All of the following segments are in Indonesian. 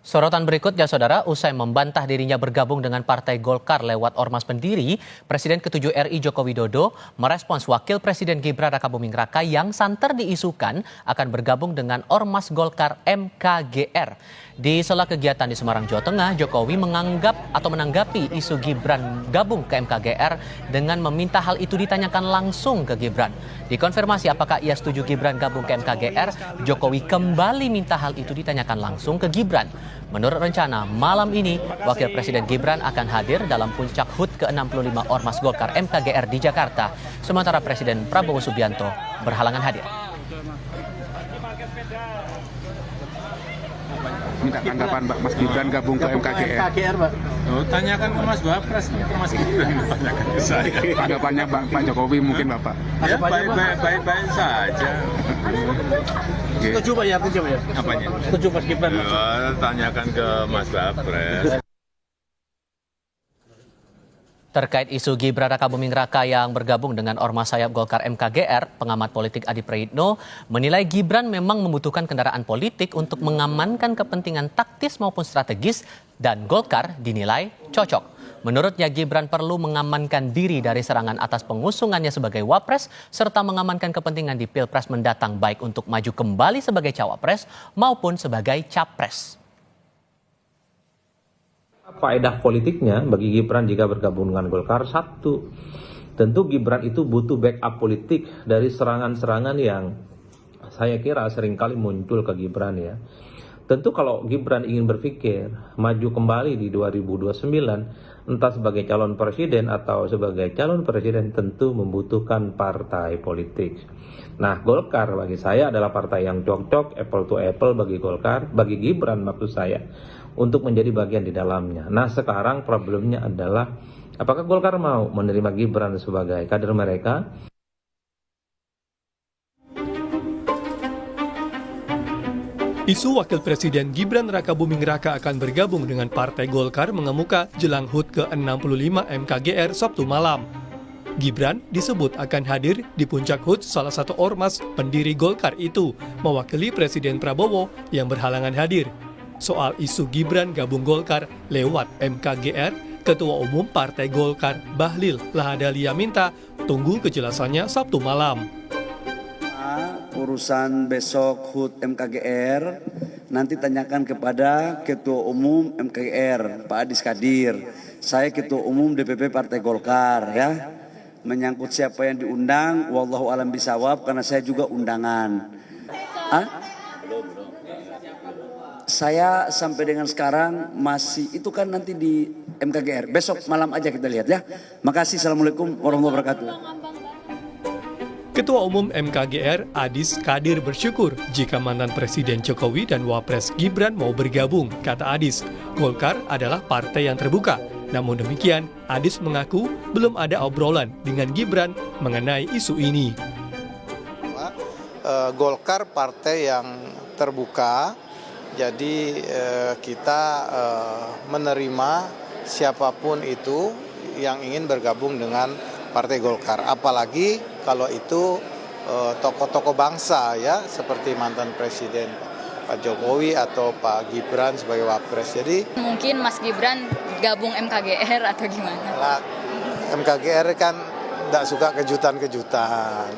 Sorotan berikutnya, Saudara, usai membantah dirinya bergabung dengan Partai Golkar lewat ormas pendiri, Presiden ke-7 RI Joko Widodo merespons Wakil Presiden Gibran Rakabuming Raka yang santer diisukan akan bergabung dengan ormas Golkar MKGR. Di sela kegiatan di Semarang, Jawa Tengah, Jokowi menanggapi isu Gibran gabung ke MKGR dengan meminta hal itu ditanyakan langsung ke Gibran. Dikonfirmasi apakah ia setuju Gibran gabung ke MKGR, Jokowi kembali minta hal itu ditanyakan langsung ke Gibran. Menurut rencana, malam ini Wakil Presiden Gibran akan hadir dalam puncak HUT ke-65 Ormas Golkar MKGR di Jakarta, sementara Presiden Prabowo Subianto berhalangan hadir. Minta tanggapan Mas Gibran gabung ke MKGR. Oh, tanyakan ke Mas Wapres, ke Mas Gibran, tanyakan ke saya. Tanggapannya Pak Jokowi mungkin Bapak? Ya baik-baik saja. Setuju Pak ya, setuju ya. Apanya? Setuju Mas Gibran. Ya, tanyakan ke Mas Wapres. Terkait isu Gibran Rakabuming Raka yang bergabung dengan Ormas Sayap Golkar MKGR, pengamat politik Adi Praitno menilai Gibran memang membutuhkan kendaraan politik untuk mengamankan kepentingan taktis maupun strategis dan Golkar dinilai cocok. Menurutnya Gibran perlu mengamankan diri dari serangan atas pengusungannya sebagai Wapres serta mengamankan kepentingan di Pilpres mendatang baik untuk maju kembali sebagai Cawapres maupun sebagai Capres. Faedah politiknya bagi Gibran jika bergabung dengan Golkar, satu, tentu Gibran itu butuh backup politik dari serangan-serangan yang saya kira seringkali muncul ke Gibran ya. Tentu kalau Gibran ingin berpikir maju kembali di 2029, entah sebagai calon presiden atau sebagai calon presiden tentu membutuhkan partai politik. Nah, Golkar bagi saya adalah partai yang cocok, apple to apple bagi Golkar, bagi Gibran maksud saya, untuk menjadi bagian di dalamnya. Nah, sekarang problemnya adalah apakah Golkar mau menerima Gibran sebagai kader mereka? Isu Wakil Presiden Gibran Rakabuming Raka akan bergabung dengan Partai Golkar mengemuka jelang HUT ke-65 MKGR Sabtu malam. Gibran disebut akan hadir di puncak HUT salah satu ormas pendiri Golkar itu, mewakili Presiden Prabowo yang berhalangan hadir. Soal isu Gibran gabung Golkar lewat MKGR, Ketua Umum Partai Golkar Bahlil Lahadalia minta tunggu kejelasannya Sabtu malam. Urusan besok HUT MKGR nanti tanyakan kepada Ketua Umum MKGR Pak Adis Kadir. Saya Ketua Umum DPP Partai Golkar ya. Menyangkut siapa yang diundang, wallahu alam bisawab karena saya juga undangan. Saya sampai dengan sekarang masih itu kan nanti di MKGR. Besok malam aja kita lihat ya. Makasih. Assalamualaikum warahmatullahi wabarakatuh. Ketua Umum MKGR Adis Kadir bersyukur jika mantan Presiden Jokowi dan Wapres Gibran mau bergabung. Kata Adis, Golkar adalah partai yang terbuka. Namun demikian, Adis mengaku belum ada obrolan dengan Gibran mengenai isu ini. Golkar partai yang terbuka, jadi kita menerima siapapun itu yang ingin bergabung dengan Partai Golkar. Apalagi kalau itu tokoh-tokoh bangsa ya, seperti mantan Presiden Pak Jokowi atau Pak Gibran sebagai Wapres. Jadi mungkin Mas Gibran gabung MKGR atau gimana? Lah, MKGR kan tidak suka kejutan-kejutan.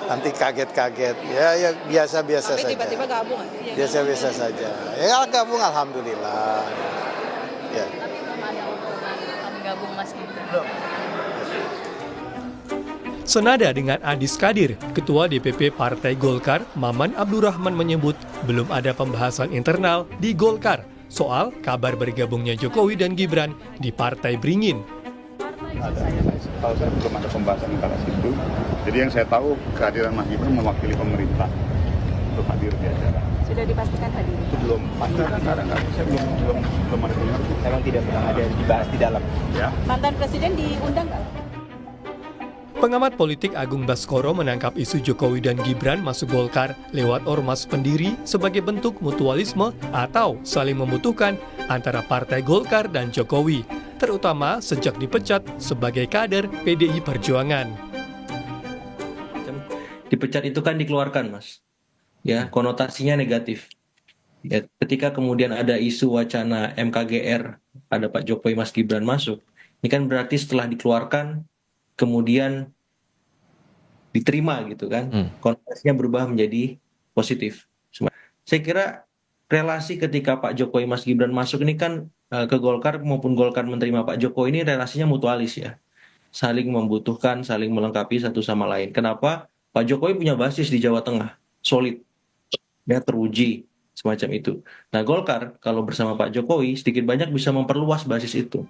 Nanti kaget-kaget. Ya biasa-biasa saja. Tapi tiba-tiba gabung? Biasa-biasa saja. Ya gabung alhamdulillah. Ya. Tapi belum ada obrolan akan gabung Mas Gibran. Belum. Senada dengan Adis Kadir, Ketua DPP Partai Golkar, Maman Abdurrahman menyebut belum ada pembahasan internal di Golkar soal kabar bergabungnya Jokowi dan Gibran di Partai Beringin. Kalau saya belum ada pembahasan internal itu. Jadi yang saya tahu kehadiran Mas Gibran mewakili pemerintah untuk hadir di acara. Sudah dipastikan hadir? Itu belum pasti, saya belum ada dengar. Memang tidak pernah ada dibahas di dalam. Ya. Mantan Presiden diundang nggak? Pengamat politik Agung Baskoro menangkap isu Jokowi dan Gibran masuk Golkar lewat ormas pendiri sebagai bentuk mutualisme atau saling membutuhkan antara Partai Golkar dan Jokowi, terutama sejak dipecat sebagai kader PDI Perjuangan. Dipecat itu kan dikeluarkan, Mas. Ya, konotasinya negatif. Ya, ketika kemudian ada isu wacana MKGR, ada Pak Jokowi Mas Gibran masuk, ini kan berarti setelah dikeluarkan kemudian diterima gitu kan, konotasinya berubah menjadi positif. Saya kira relasi ketika Pak Jokowi Mas Gibran masuk ini kan ke Golkar maupun Golkar menerima Pak Jokowi ini relasinya mutualis ya, saling membutuhkan, saling melengkapi satu sama lain. Kenapa? Pak Jokowi punya basis di Jawa Tengah, solid, ya teruji semacam itu. Nah Golkar kalau bersama Pak Jokowi sedikit banyak bisa memperluas basis itu.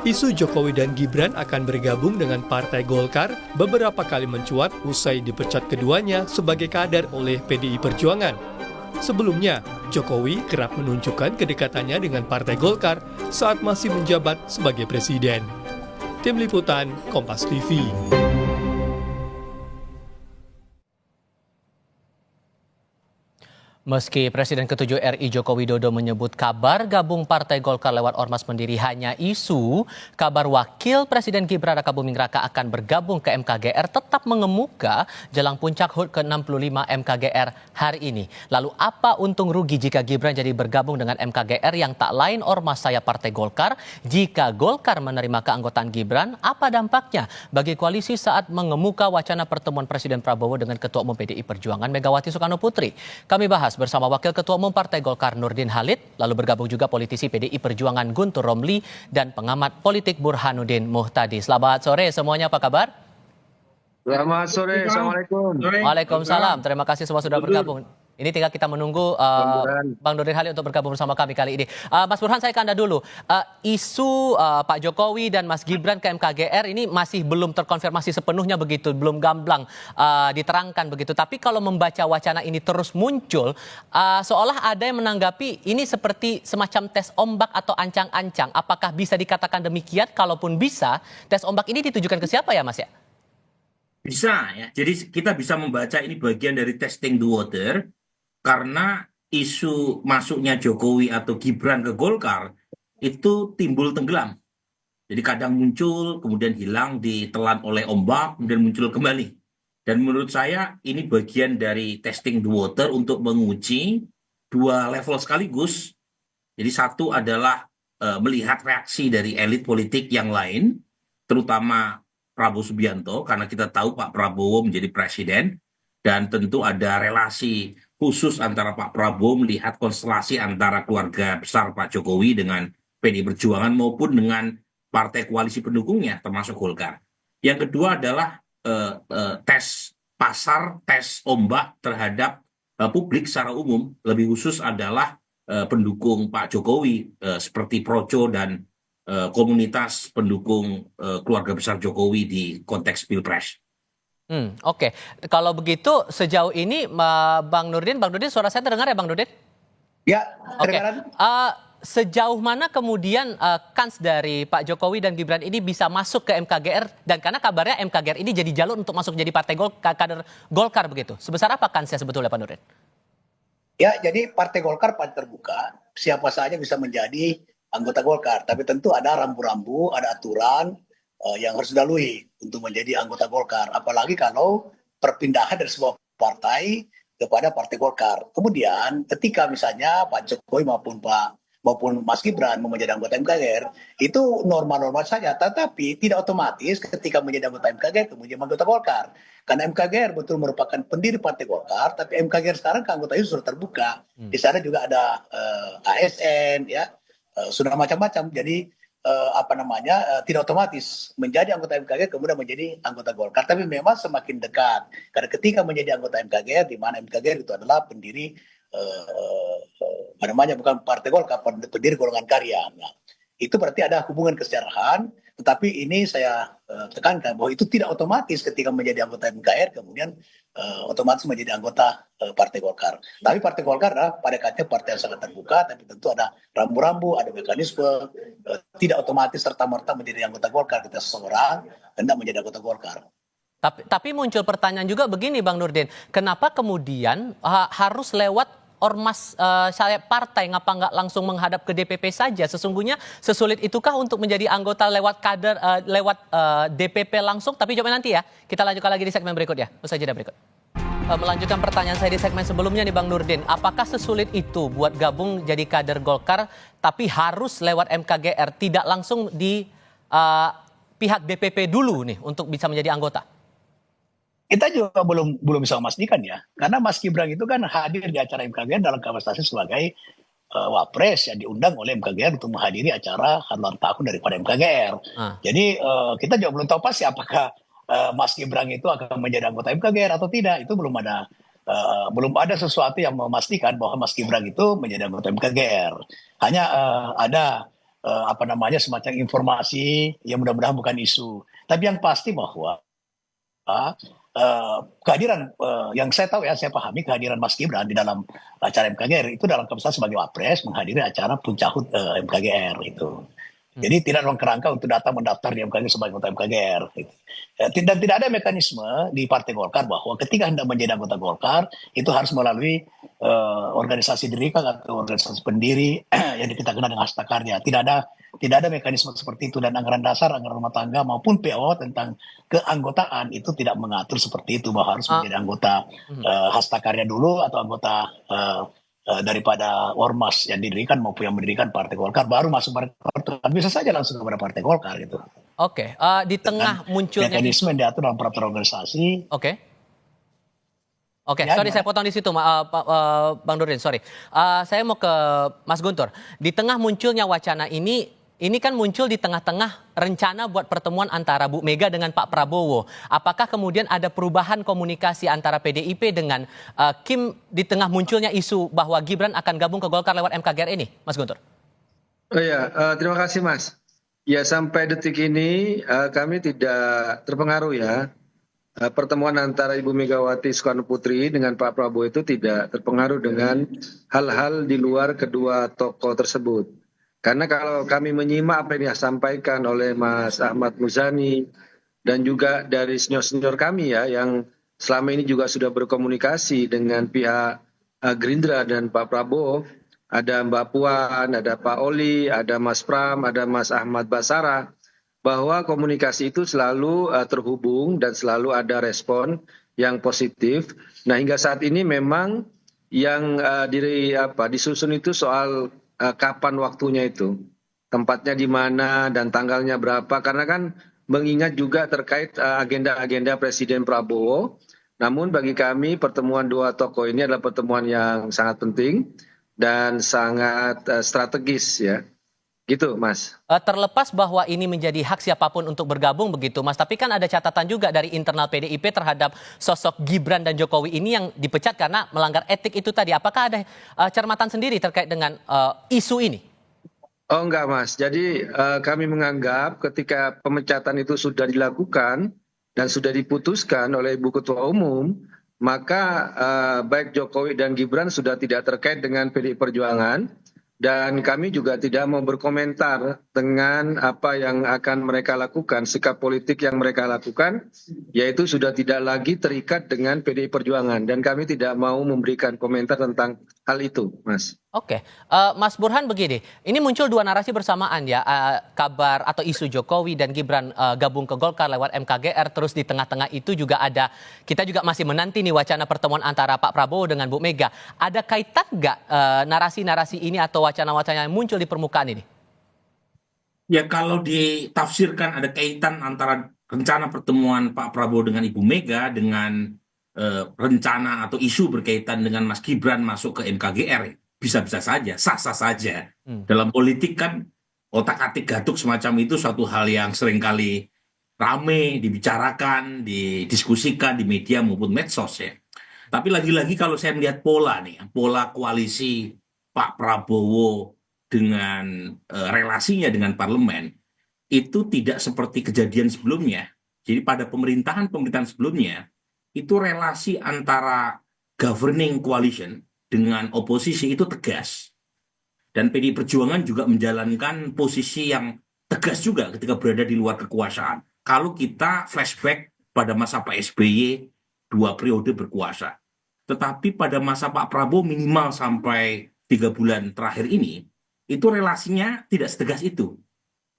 Isu Jokowi dan Gibran akan bergabung dengan Partai Golkar beberapa kali mencuat usai dipecat keduanya sebagai kader oleh PDI Perjuangan. Sebelumnya, Jokowi kerap menunjukkan kedekatannya dengan Partai Golkar saat masih menjabat sebagai presiden. Tim Liputan, Kompas TV. Meski Presiden ke-7 RI Joko Widodo menyebut kabar gabung Partai Golkar lewat Ormas Pendiri hanya isu, kabar Wakil Presiden Gibran Rakabuming Raka akan bergabung ke MKGR tetap mengemuka jelang puncak HUT ke-65 MKGR hari ini. Lalu apa untung rugi jika Gibran jadi bergabung dengan MKGR yang tak lain ormas sayap Partai Golkar? Jika Golkar menerima keanggotaan Gibran, apa dampaknya bagi koalisi saat mengemuka wacana pertemuan Presiden Prabowo dengan Ketua Umum PDI Perjuangan Megawati Soekarno Putri? Kami bahas bersama Wakil Ketua Umum Partai Golkar Nurdin Halid, lalu bergabung juga politisi PDI Perjuangan Guntur Romli dan pengamat politik Burhanuddin Muhtadi. Selamat sore semuanya, apa kabar? Selamat sore, Assalamualaikum. Waalaikumsalam, terima kasih semua sudah bergabung. Ini tinggal kita menunggu Bang Nurdin Halid untuk bergabung bersama kami kali ini. Mas Burhan, saya ke Anda dulu. Isu Pak Jokowi dan Mas Gibran ke MKGR ini masih belum terkonfirmasi sepenuhnya begitu, belum gamblang diterangkan begitu. Tapi kalau membaca wacana ini terus muncul, seolah ada yang menanggapi ini seperti semacam tes ombak atau ancang-ancang. Apakah bisa dikatakan demikian? Kalaupun bisa, tes ombak ini ditujukan ke siapa ya, Mas ya? Bisa ya, jadi kita bisa membaca ini bagian dari testing the water karena isu masuknya Jokowi atau Gibran ke Golkar itu timbul tenggelam. Jadi kadang muncul, kemudian hilang, ditelan oleh ombak, kemudian muncul kembali. Dan menurut saya ini bagian dari testing the water untuk menguji dua level sekaligus. Jadi satu adalah melihat reaksi dari elit politik yang lain, terutama Prabowo Subianto, karena kita tahu Pak Prabowo menjadi presiden, dan tentu ada relasi khusus antara Pak Prabowo melihat konstelasi antara keluarga besar Pak Jokowi dengan PDI Perjuangan maupun dengan partai koalisi pendukungnya, termasuk Golkar. Yang kedua adalah tes pasar, tes ombak terhadap publik secara umum, lebih khusus adalah pendukung Pak Jokowi, seperti Projo dan komunitas pendukung keluarga besar Jokowi di konteks Pilpres. Oke. Kalau begitu sejauh ini Bang Nurdin suara saya terdengar ya Bang Nurdin? Ya, terdengar. Sejauh mana kemudian kans dari Pak Jokowi dan Gibran ini bisa masuk ke MKGR, dan karena kabarnya MKGR ini jadi jalur untuk masuk jadi partai kader Golkar begitu. Sebesar apa kansnya sebetulnya Pak Nurdin? Ya, jadi Partai Golkar paling terbuka, siapa saja bisa menjadi anggota Golkar, tapi tentu ada rambu-rambu, ada aturan yang harus dilalui untuk menjadi anggota Golkar. Apalagi kalau perpindahan dari sebuah partai kepada Partai Golkar. Kemudian ketika misalnya Pak Jokowi maupun Mas Gibran mau menjadi anggota MKGR, itu normal-normal saja. Tetapi tidak otomatis ketika menjadi anggota MKGR kemudian anggota Golkar. Karena MKGR betul merupakan pendiri Partai Golkar, tapi MKGR sekarang keanggotaan itu sudah terbuka. Di sana juga ada ASN, ya, sudah macam-macam. Jadi tidak otomatis menjadi anggota MKGR kemudian menjadi anggota Golkar, tapi memang semakin dekat karena ketika menjadi anggota MKGR, di mana MKGR itu adalah pendiri bukan Partai Golkar, pendiri golongan karya. Nah, itu berarti ada hubungan kesejarahan, tetapi ini saya tekankan bahwa itu tidak otomatis ketika menjadi anggota MKGR kemudian otomatis menjadi anggota Partai Golkar. Tapi Partai Golkar adalah pada katanya partai yang sangat terbuka, tapi tentu ada rambu-rambu, ada mekanisme, tidak otomatis serta-merta menjadi anggota Golkar. Kita seseorang hendak menjadi anggota Golkar. Tapi muncul pertanyaan juga begini Bang Nurdin, kenapa kemudian harus lewat ormas sayap partai, ngapa nggak langsung menghadap ke DPP saja? Sesungguhnya sesulit itukah untuk menjadi anggota lewat kader, lewat DPP langsung? Tapi coba nanti ya, kita lanjutkan lagi di segmen berikutnya. Usai jeda berikut. Melanjutkan pertanyaan saya di segmen sebelumnya nih Bang Nurdin, apakah sesulit itu buat gabung jadi kader Golkar tapi harus lewat MKGR, tidak langsung di pihak DPP dulu nih untuk bisa menjadi anggota? Kita juga belum bisa memastikan ya, karena Mas Gibran itu kan hadir di acara MKGR dalam kapasitasnya sebagai wapres yang diundang oleh MKGR untuk menghadiri acara ulang tahun daripada MKGR. Jadi kita juga belum tahu pasti apakah Mas Gibran itu akan menjadi anggota MKGR atau tidak. Itu belum ada sesuatu yang memastikan bahwa Mas Gibran itu menjadi anggota MKGR. Hanya ada semacam informasi yang mudah-mudahan bukan isu. Tapi yang pasti bahwa kehadiran yang saya tahu ya, saya pahami kehadiran Mas Gibran di dalam acara MKGR itu dalam kapasitas sebagai wapres menghadiri acara puncak HUT MKGR itu. Jadi tidak dalam kerangka untuk datang mendaftar di MKGR sebagai anggota MKGR. Gitu. Dan tidak ada mekanisme di Partai Golkar bahwa ketika hendak menjadi anggota Golkar itu harus melalui organisasi dirikan atau organisasi pendiri yang kita kenal dengan hasta karya. Tidak ada mekanisme seperti itu, dan anggaran dasar, anggaran rumah tangga maupun PO tentang keanggotaan itu tidak mengatur seperti itu bahwa harus menjadi anggota hasta karya dulu atau anggota daripada ormas yang didirikan maupun yang mendirikan Partai Golkar baru masuk Partai Golkar. Bisa saja langsung kepada Partai Golkar gitu. Oke, di tengah munculnya mekanisme yang diatur dalam peraturan organisasi. Oke, Ya, sorry saya potong di situ, Bang Nurdin, sorry. Saya mau ke Mas Guntur. Di tengah munculnya wacana ini kan muncul di tengah-tengah rencana buat pertemuan antara Bu Mega dengan Pak Prabowo. Apakah kemudian ada perubahan komunikasi antara PDIP dengan Kim di tengah munculnya isu bahwa Gibran akan gabung ke Golkar lewat MKGR ini, Mas Guntur? Oh ya, terima kasih Mas. Ya, sampai detik ini kami tidak terpengaruh ya. Pertemuan antara Ibu Megawati Soekarno Putri dengan Pak Prabowo itu tidak terpengaruh dengan hal-hal di luar kedua tokoh tersebut. Karena kalau kami menyimak apa yang disampaikan oleh Mas Ahmad Muzani dan juga dari senior-senior kami ya, yang selama ini juga sudah berkomunikasi dengan pihak Gerindra dan Pak Prabowo, ada Mbak Puan, ada Pak Oli, ada Mas Pram, ada Mas Ahmad Basara, bahwa komunikasi itu selalu terhubung dan selalu ada respon yang positif. Nah, hingga saat ini memang yang disusun itu soal kapan waktunya itu, tempatnya di mana dan tanggalnya berapa, karena kan mengingat juga terkait agenda-agenda Presiden Prabowo. Namun bagi kami pertemuan dua tokoh ini adalah pertemuan yang sangat penting dan sangat strategis ya. Gitu, Mas. Terlepas bahwa ini menjadi hak siapapun untuk bergabung begitu, Mas. Tapi kan ada catatan juga dari internal PDIP terhadap sosok Gibran dan Jokowi ini yang dipecat karena melanggar etik itu tadi. Apakah ada cermatan sendiri terkait dengan isu ini? Oh enggak, Mas. Jadi kami menganggap ketika pemecatan itu sudah dilakukan dan sudah diputuskan oleh Ibu Ketua Umum, maka baik Jokowi dan Gibran sudah tidak terkait dengan PDI Perjuangan. Dan kami juga tidak mau berkomentar dengan apa yang akan mereka lakukan, sikap politik yang mereka lakukan, yaitu sudah tidak lagi terikat dengan PDI Perjuangan. Dan kami tidak mau memberikan komentar tentang hal itu, Mas. Oke, Mas Burhan begini, ini muncul dua narasi bersamaan ya, kabar atau isu Jokowi dan Gibran gabung ke Golkar lewat MKGR, terus di tengah-tengah itu juga ada, kita juga masih menanti nih wacana pertemuan antara Pak Prabowo dengan Bu Mega. Ada kaitan nggak narasi-narasi ini atau wacana-wacana yang muncul di permukaan ini? Ya, kalau ditafsirkan ada kaitan antara rencana pertemuan Pak Prabowo dengan Ibu Mega dengan rencana atau isu berkaitan dengan Mas Gibran masuk ke MKGR, bisa-bisa saja, sah-sah saja. Dalam politik kan otak-atik gatuk semacam itu suatu hal yang seringkali rame dibicarakan, didiskusikan di media maupun medsos ya. Tapi lagi-lagi kalau saya melihat pola nih, pola koalisi Pak Prabowo dengan relasinya dengan parlemen itu tidak seperti kejadian sebelumnya. Jadi pada pemerintahan sebelumnya itu relasi antara governing coalition dengan oposisi itu tegas. Dan PDI Perjuangan juga menjalankan posisi yang tegas juga ketika berada di luar kekuasaan. Kalau kita flashback pada masa Pak SBY 2 periode berkuasa. Tetapi pada masa Pak Prabowo minimal sampai 3 bulan terakhir ini, itu relasinya tidak setegas itu.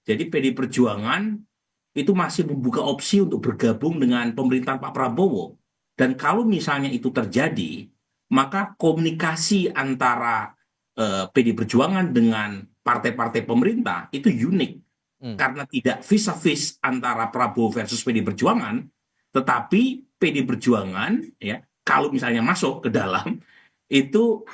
Jadi PDI Perjuangan itu masih membuka opsi untuk bergabung dengan pemerintahan Pak Prabowo. Dan kalau misalnya itu terjadi, maka komunikasi antara PD Perjuangan dengan partai-partai pemerintah itu unik. Karena tidak vis-a-vis antara Prabowo versus PD Perjuangan, tetapi PD Perjuangan ya kalau misalnya masuk ke dalam itu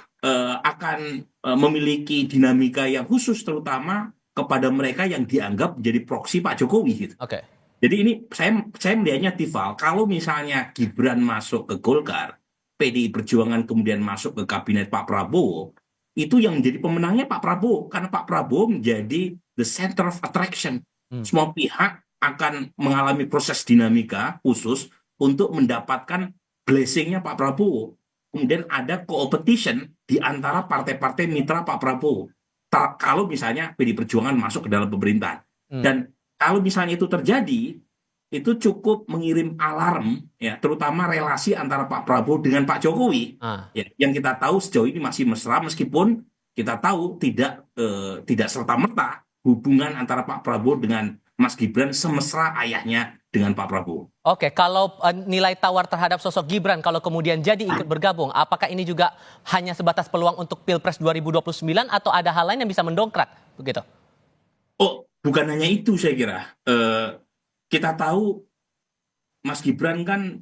akan memiliki dinamika yang khusus terutama kepada mereka yang dianggap menjadi proksi Pak Jokowi gitu. Oke. Jadi ini saya melihatnya Tival, kalau misalnya Gibran masuk ke Golkar, PDI Perjuangan kemudian masuk ke kabinet Pak Prabowo, itu yang menjadi pemenangnya Pak Prabowo karena Pak Prabowo menjadi the center of attraction. Semua pihak akan mengalami proses dinamika khusus untuk mendapatkan blessingnya Pak Prabowo. Kemudian ada competition di antara partai-partai mitra Pak Prabowo. Kalau misalnya PDI Perjuangan masuk ke dalam pemerintahan. Dan kalau misalnya itu terjadi, itu cukup mengirim alarm, ya, terutama relasi antara Pak Prabowo dengan Pak Jokowi, ya, yang kita tahu sejauh ini masih mesra, meskipun kita tahu tidak serta-merta hubungan antara Pak Prabowo dengan Mas Gibran semesra ayahnya dengan Pak Prabowo. Oke, kalau nilai tawar terhadap sosok Gibran kalau kemudian jadi ikut bergabung, apakah ini juga hanya sebatas peluang untuk Pilpres 2029 atau ada hal lain yang bisa mendongkrak begitu? Oh, bukan hanya itu saya kira. Kita tahu Mas Gibran kan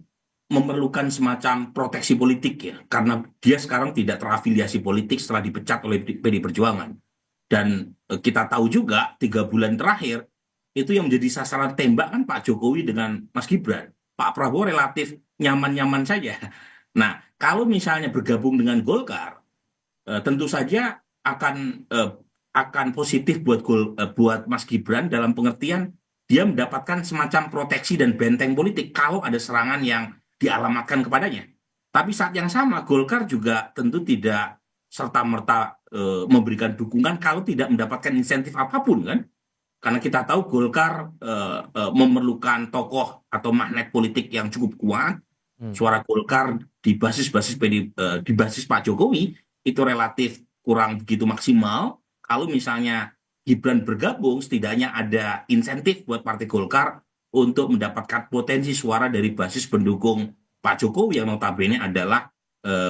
memerlukan semacam proteksi politik ya, karena dia sekarang tidak terafiliasi politik setelah dipecat oleh PDI Perjuangan. Dan kita tahu juga 3 bulan terakhir itu yang menjadi sasaran tembak kan Pak Jokowi dengan Mas Gibran. Pak Prabowo relatif nyaman-nyaman saja. Nah, kalau misalnya bergabung dengan Golkar, tentu saja akan positif buat Mas Gibran dalam pengertian dia mendapatkan semacam proteksi dan benteng politik kalau ada serangan yang dialamatkan kepadanya. Tapi saat yang sama Golkar juga tentu tidak serta-merta memberikan dukungan kalau tidak mendapatkan insentif apapun kan. Karena kita tahu Golkar memerlukan tokoh atau magnet politik yang cukup kuat. Suara Golkar di basis Pak Jokowi itu relatif kurang begitu maksimal. Kalau misalnya Gibran bergabung, setidaknya ada insentif buat Partai Golkar untuk mendapatkan potensi suara dari basis pendukung Pak Jokowi yang notabene adalah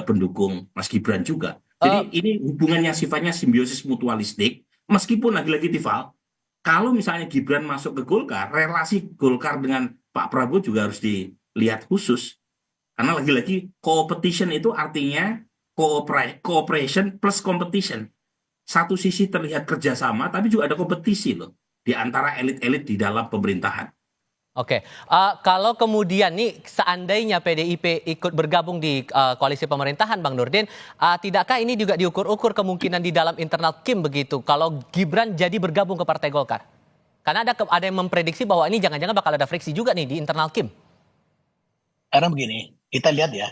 pendukung Mas Gibran juga. Jadi ini hubungannya sifatnya simbiosis mutualistik, meskipun lagi-lagi Tival, kalau misalnya Gibran masuk ke Golkar, relasi Golkar dengan Pak Prabowo juga harus dilihat khusus. Karena lagi-lagi competition itu artinya cooperation plus competition. Satu sisi terlihat kerjasama, tapi juga ada kompetisi loh di antara elit-elit di dalam pemerintahan. Oke, kalau kemudian nih seandainya PDIP ikut bergabung di koalisi pemerintahan, Bang Nurdin, tidakkah ini juga diukur-ukur kemungkinan di dalam internal Kim begitu? Kalau Gibran jadi bergabung ke Partai Golkar, karena ada yang memprediksi bahwa ini jangan-jangan bakal ada friksi juga nih di internal Kim. Karena begini, kita lihat ya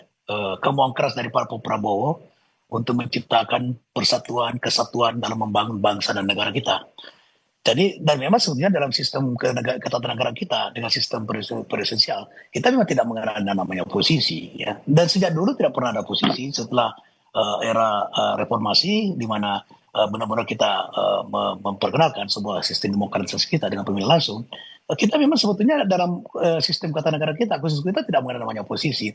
kemauan keras dari Pak Prabowo untuk menciptakan persatuan, kesatuan dalam membangun bangsa dan negara kita. Jadi, dan memang sebenarnya dalam sistem ketatanegaraan kita, dengan sistem presidensial, kita memang tidak mengenal namanya posisi. Ya. Dan sejak dulu tidak pernah ada posisi setelah era reformasi, di mana benar-benar kita memperkenalkan sebuah sistem demokratisasi kita dengan pemilihan langsung. Kita memang sebetulnya dalam sistem ketatanegaraan kita, khusus kita tidak mengenal namanya posisi.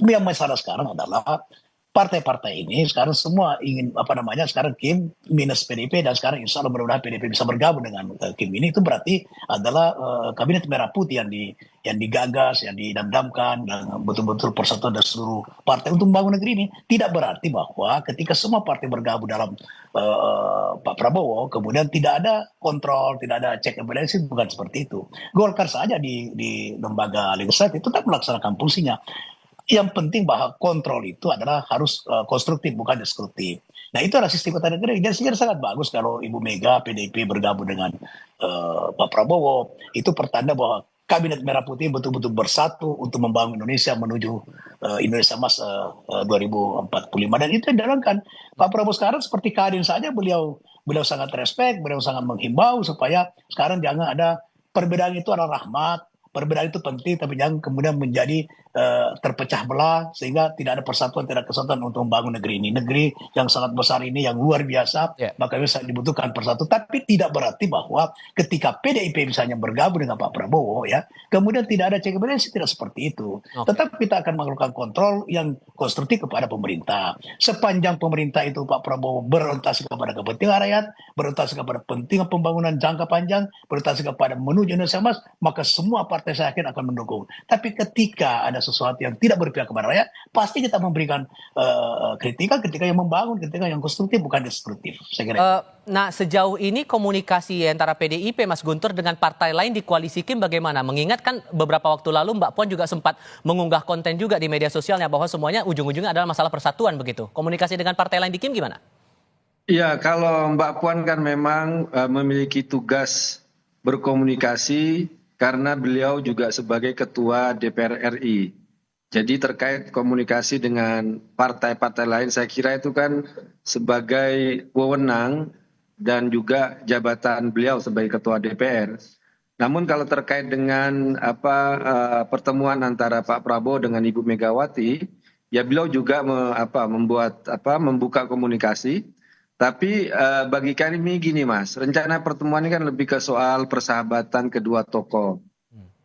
Yang masalah sekarang adalah partai-partai ini sekarang semua ingin sekarang Kim minus PDIP dan sekarang insya Allah mudah-mudahan PDIP bisa bergabung dengan Kim ini, itu berarti adalah kabinet merah putih yang digagas, yang didamkan dan betul-betul persatuan dari seluruh partai untuk membangun negeri ini. Tidak berarti bahwa ketika semua partai bergabung dalam Pak Prabowo kemudian tidak ada kontrol, tidak ada check and balance, bukan seperti itu. Golkar saja di lembaga legislatif tetap melaksanakan fungsinya. Yang penting bahwa kontrol itu adalah harus konstruktif, bukan destruktif. Nah, itu adalah sistem ketatanegaraan. Dan sebenarnya sangat bagus kalau Ibu Mega, PDIP bergabung dengan Pak Prabowo. Itu pertanda bahwa Kabinet Merah Putih betul-betul bersatu untuk membangun Indonesia menuju Indonesia Emas 2045. Dan itu yang dijalankan. Pak Prabowo sekarang seperti Kadin saja, beliau sangat respect, beliau sangat menghimbau supaya sekarang jangan ada perbedaan itu adalah rahmat, perbedaan itu penting, tapi jangan kemudian menjadi terpecah belah sehingga tidak ada persatuan, tidak ada kesatuan untuk membangun negeri ini. Negeri yang sangat besar ini, yang luar biasa, maka bisa dibutuhkan persatuan. Tapi tidak berarti bahwa ketika PDIP misalnya bergabung dengan Pak Prabowo, ya, kemudian tidak ada check and balance, tidak seperti itu. Tetap kita akan melakukan kontrol yang konstruktif kepada pemerintah. Sepanjang pemerintah itu Pak Prabowo berorientasi kepada kepentingan rakyat, berorientasi kepada kepentingan pembangunan jangka panjang, berorientasi kepada menuju Indonesia Emas, maka semua partai saya yakin akan mendukung. Tapi ketika ada sesuatu yang tidak berpihak kepada rakyat, pasti kita memberikan kritikan yang membangun, kritikan yang konstruktif, bukan destruktif. Saya kira. Nah, sejauh ini komunikasi antara PDIP, Mas Guntur, dengan partai lain di koalisi Kim bagaimana? Mengingat kan beberapa waktu lalu Mbak Puan juga sempat mengunggah konten juga di media sosialnya bahwa semuanya ujung-ujungnya adalah masalah persatuan begitu. Komunikasi dengan partai lain di Kim gimana? Ya, kalau Mbak Puan kan memang memiliki tugas berkomunikasi karena beliau juga sebagai Ketua DPR RI. Jadi terkait komunikasi dengan partai-partai lain, saya kira itu kan sebagai wewenang dan juga jabatan beliau sebagai Ketua DPR. Namun kalau terkait dengan pertemuan antara Pak Prabowo dengan Ibu Megawati, ya beliau juga membuka komunikasi. Tapi bagi kami gini Mas, rencana pertemuan ini kan lebih ke soal persahabatan kedua tokoh,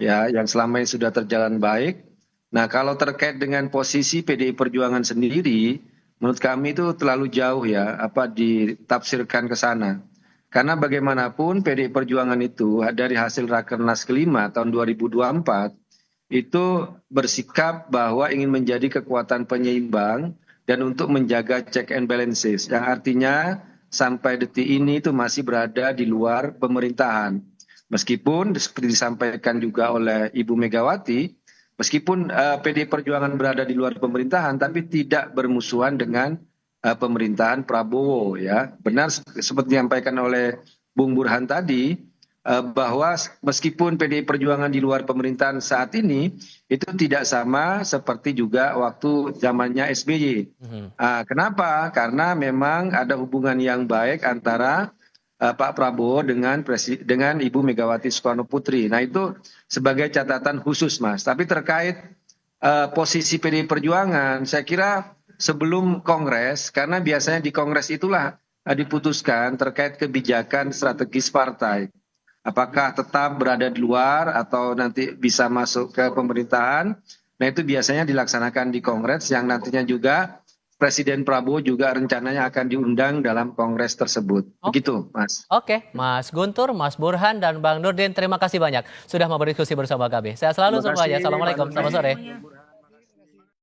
ya, yang selama ini sudah terjalan baik. Nah, kalau terkait dengan posisi PDI Perjuangan sendiri, menurut kami itu terlalu jauh ya, ditafsirkan ke sana. Karena bagaimanapun PDI Perjuangan itu dari hasil Rakernas kelima tahun 2024 itu bersikap bahwa ingin menjadi kekuatan penyeimbang dan untuk menjaga check and balances, yang artinya sampai detik ini itu masih berada di luar pemerintahan. Meskipun seperti disampaikan juga oleh Ibu Megawati, meskipun PDI Perjuangan berada di luar pemerintahan, tapi tidak bermusuhan dengan pemerintahan Prabowo, ya. Benar seperti disampaikan oleh Bung Burhan tadi, bahwa meskipun PDI Perjuangan di luar pemerintahan saat ini itu tidak sama seperti juga waktu zamannya SBY. Kenapa? Karena memang ada hubungan yang baik antara Pak Prabowo dengan Ibu Megawati Soekarno Putri. Nah, itu sebagai catatan khusus, Mas. Tapi terkait posisi PDI Perjuangan, saya kira sebelum Kongres, karena biasanya di Kongres itulah diputuskan terkait kebijakan strategis partai. Apakah tetap berada di luar atau nanti bisa masuk ke pemerintahan. Nah, itu biasanya dilaksanakan di Kongres yang nantinya juga Presiden Prabowo juga rencananya akan diundang dalam Kongres tersebut. Begitu, Mas. Oke, Mas Guntur, Mas Burhan, dan Bang Nurdin, terima kasih banyak sudah mau berdiskusi bersama kami. Sehat selalu semuanya. Assalamualaikum, selamat sore.